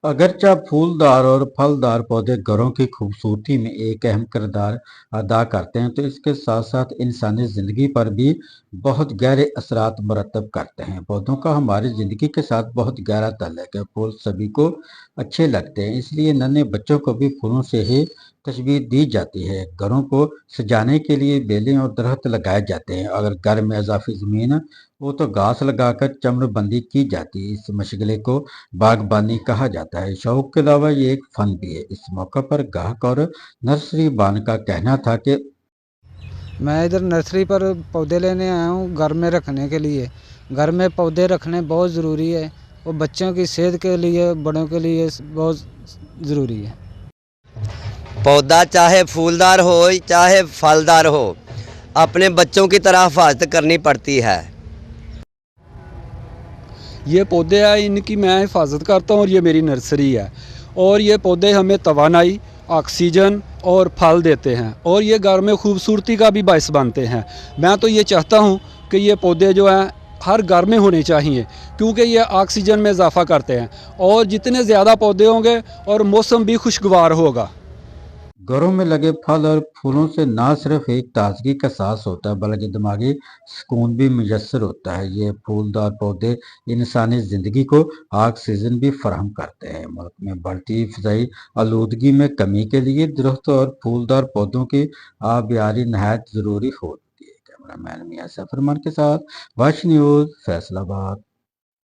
अगरचे फूलदार और फलदार पौधे घरों की खूबसूरती में एक अहम किरदार अदा करते हैं, तो इसके साथ साथ इंसानी ज़िंदगी पर भी बहुत गहरे असरात मरतब करते हैं। पौधों का हमारी ज़िंदगी के साथ बहुत गहरा ताल्लुक है। फूल सभी को अच्छे लगते हैं, इसलिए नन्हे बच्चों को भी फूलों से ही तशबीह दी जाती है। घरों को सजाने के लिए बेलें और दरख्त लगाए जाते हैं। अगर घर में इजाफी ज़मीन हो तो घास लगाकर चम्रबंदी की जाती है। इस मशगले को बागबानी कहा जाता है। शौक के अलावा ये एक फन भी है। इस मौका पर गाहक और नर्सरी बान का कहना था कि मैं इधर नर्सरी पर पौधे लेने आया हूँ घर में रखने के लिए। घर में पौधे रखने बहुत ज़रूरी है और बच्चों की सेहत के लिए, बड़ों के लिए बहुत ज़रूरी है। पौधा चाहे फूलदार हो चाहे फलदार हो, अपने बच्चों की तरह हिफाजत करनी पड़ती है। ये पौधे हैं, इनकी मैं हिफाजत करता हूँ और ये मेरी नर्सरी है। और ये पौधे हमें तवानाई, ऑक्सीजन और फल देते हैं और ये घर में खूबसूरती का भी बायस बनते हैं। मैं तो ये चाहता हूँ कि ये पौधे जो हैं हर घर में होने चाहिए, क्योंकि ये ऑक्सीजन में इजाफ़ा करते हैं और जितने ज़्यादा पौधे होंगे और मौसम भी खुशगवार होगा। घरों में लगे फल और फूलों से न सिर्फ एक ताजगी का एहसास होता है, बल्कि दिमागी सुकून भी मुयस्सर होता है। ये फूलदार पौधे इंसानी ज़िंदगी को ऑक्सीजन भी फराहम करते हैं। मुल्क में बढ़ती फ़ज़ाई आलूदगी में कमी के लिए दरख्त और फूलदार पौधों की आबियारी नहायत ज़रूरी होती है। कैमरामैन मियां सफरमान के साथ वाश न्यूज़, फैसलाबाद।